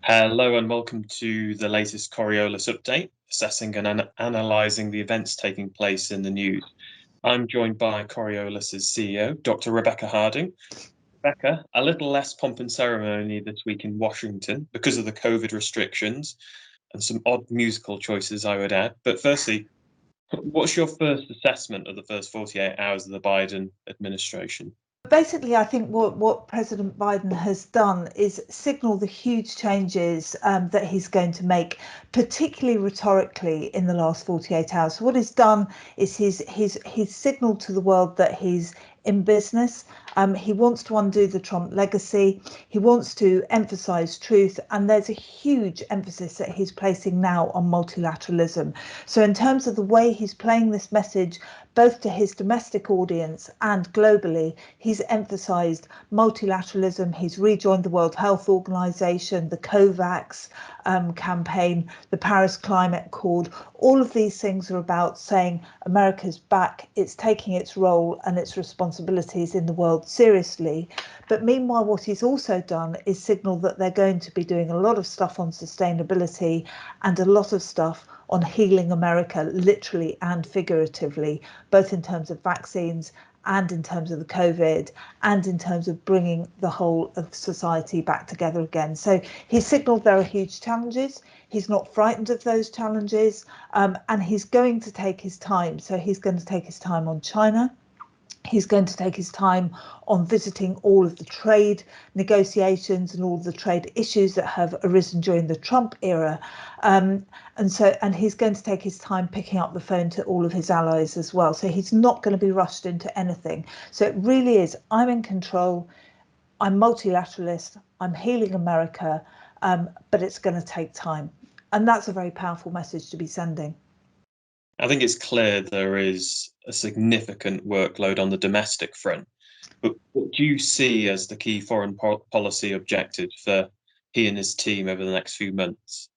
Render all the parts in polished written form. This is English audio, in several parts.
Hello and welcome to the latest Coriolis update, assessing and analysing the events taking place in the news. I'm joined by Coriolis's CEO, Dr. Rebecca Harding. Rebecca, a little less pomp and ceremony this week in Washington because of the COVID restrictions and some odd musical choices, I would add. But firstly, what's your first assessment of the first 48 hours of the Biden administration? Basically, I think what President Biden has done is signal the huge changes that he's going to make, particularly rhetorically, in the last 48 hours. So what he's done is he's signaled to the world that he's in business. He wants to undo the Trump legacy. He wants to emphasize truth. And there's a huge emphasis that he's placing now on multilateralism. So in terms of the way he's playing this message, both to his domestic audience and globally, he's emphasized multilateralism. He's rejoined the World Health Organization, the COVAX campaign, the Paris Climate Accord. All of these things are about saying America's back, it's taking its role and its responsibilities in the world seriously. But meanwhile, what he's also done is signal that they're going to be doing a lot of stuff on sustainability and a lot of stuff on healing America, literally and figuratively, both in terms of vaccines and in terms of the COVID and in terms of bringing the whole of society back together again. So he signalled there are huge challenges. He's not frightened of those challenges, and he's going to take his time. So he's going to take his time on China. He's going to take his time on visiting all of the trade negotiations and all of the trade issues that have arisen during the Trump era. And he's going to take his time picking up the phone to all of his allies as well. So he's not going to be rushed into anything. So it really is, I'm in control. I'm multilateralist. I'm healing America, but it's going to take time. And that's a very powerful message to be sending. I think it's clear there is a significant workload on the domestic front. But what do you see as the key foreign policy objectives for he and his team over the next few months?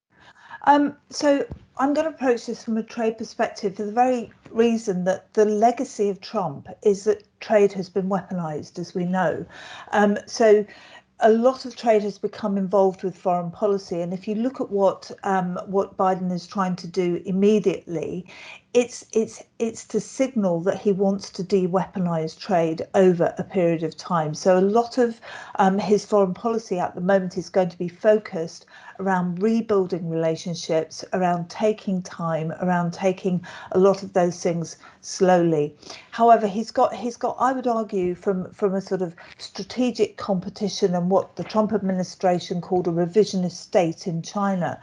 So I'm going to approach this from a trade perspective for the very reason that the legacy of Trump is that trade has been weaponized, as we know. So a lot of trade has become involved with foreign policy, and if you look at what Biden is trying to do immediately, it's to signal that he wants to de-weaponize trade over a period of time. So a lot of his foreign policy at the moment is going to be focused around rebuilding relationships, around taking time, around taking a lot of those things slowly. However, he's got I would argue from a sort of strategic competition and what the Trump administration called a revisionist state in China.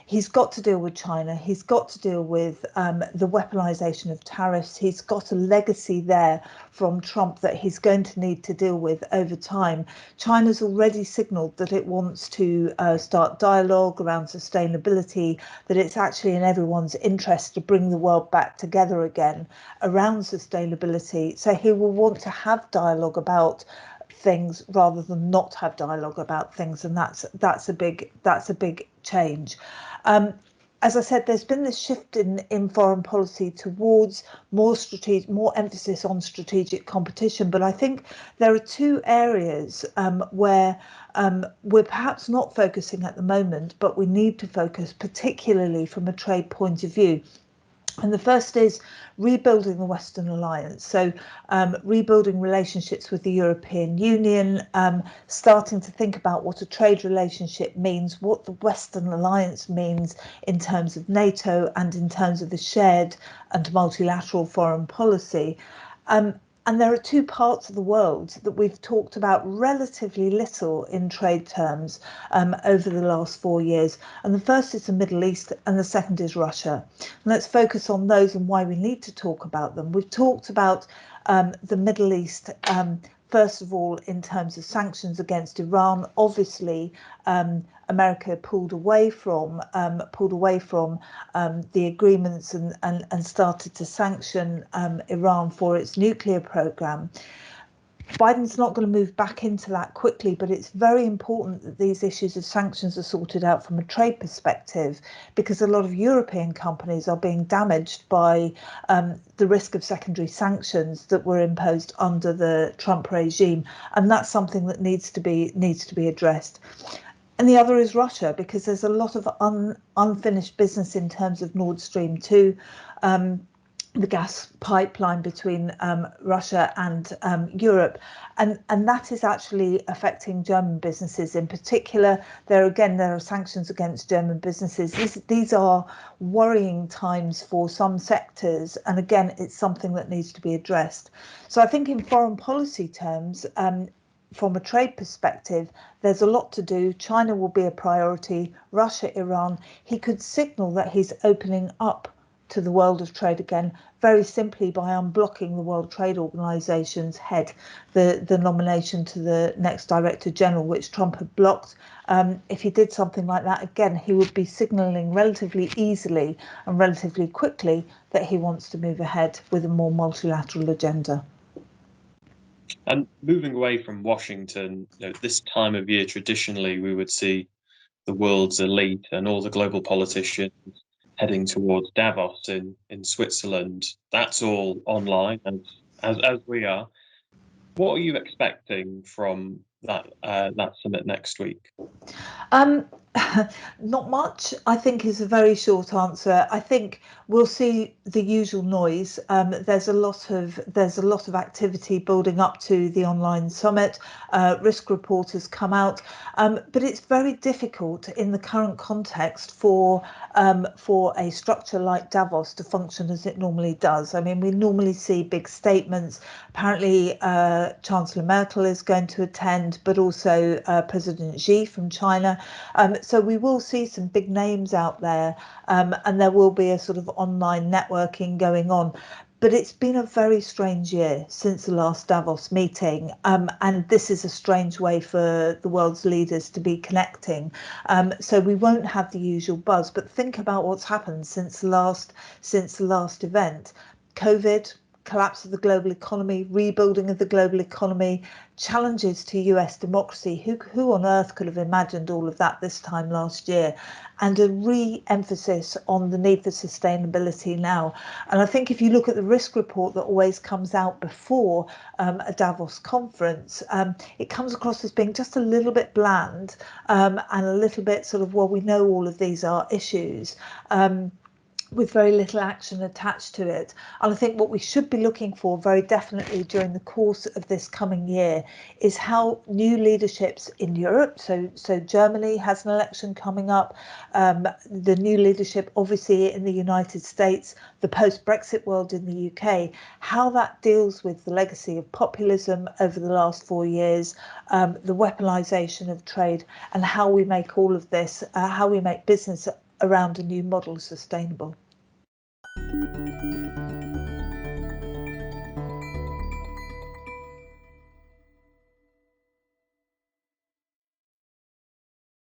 He's got to deal with China. He's got to deal with the weaponization of tariffs. He's got a legacy there from Trump that he's going to need to deal with over time. China's already signaled that it wants to start dialogue around sustainability, that it's actually in everyone's interest to bring the world back together again around sustainability. So he will want to have dialogue about things rather than not have dialogue about things, and that's a big change. As I said, there's been this shift in foreign policy towards more emphasis on strategic competition. But I think there are two areas where we're perhaps not focusing at the moment, but we need to focus, particularly from a trade point of view. And the first is rebuilding the Western alliance. So rebuilding relationships with the European Union, starting to think about what a trade relationship means, what the Western alliance means in terms of NATO and in terms of the shared and multilateral foreign policy. And there are two parts of the world that we've talked about relatively little in trade terms over the last 4 years. And the first is the Middle East and the second is Russia. And let's focus on those and why we need to talk about them. We've talked about the Middle East, first of all, in terms of sanctions against Iran. Obviously, America pulled away from the agreements and started to sanction Iran for its nuclear program. Biden's not going to move back into that quickly, but it's very important that these issues of sanctions are sorted out from a trade perspective, because a lot of European companies are being damaged by the risk of secondary sanctions that were imposed under the Trump regime, and that's something that needs to be addressed. And the other is Russia, because there's a lot of unfinished business in terms of Nord Stream 2. The gas pipeline between Russia and Europe, and that is actually affecting German businesses in particular. There are sanctions against German businesses. These are worrying times for some sectors, and again, it's something that needs to be addressed. So I think in foreign policy terms, from a trade perspective, there's a lot to do. China will be a priority, Russia, Iran. He could signal that he's opening up to the world of trade again, very simply by unblocking the World Trade Organization's head, the nomination to the next Director General, which Trump had blocked. If he did something like that again, he would be signalling relatively easily and relatively quickly that he wants to move ahead with a more multilateral agenda. And moving away from Washington, this time of year, traditionally, we would see the world's elite and all the global politicians heading towards Davos in Switzerland. That's all online, as we are. What are you expecting from that summit next week? Not much, I think, is a very short answer. I think we'll see the usual noise. There's a lot of activity building up to the online summit. Risk reporters come out, but it's very difficult in the current context for a structure like Davos to function as it normally does. I mean, we normally see big statements. Apparently, Chancellor Merkel is going to attend, but also President Xi from China. So we will see some big names out there, and there will be a sort of online networking going on. But it's been a very strange year since the last Davos meeting, and this is a strange way for the world's leaders to be connecting. So we won't have the usual buzz. But think about what's happened since the last event. COVID, collapse of the global economy, rebuilding of the global economy, challenges to US democracy. Who on earth could have imagined all of that this time last year? And a re-emphasis on the need for sustainability now. And I think if you look at the risk report that always comes out before a Davos conference, it comes across as being just a little bit bland, and a little bit sort of, well, we know all of these are issues. With very little action attached to it. And I think what we should be looking for very definitely during the course of this coming year is how new leaderships in Europe, so Germany has an election coming up, the new leadership obviously in the United States, the post-Brexit world in the UK, how that deals with the legacy of populism over the last 4 years, the weaponization of trade, and how we make all of this, how we make business around a new model sustainable.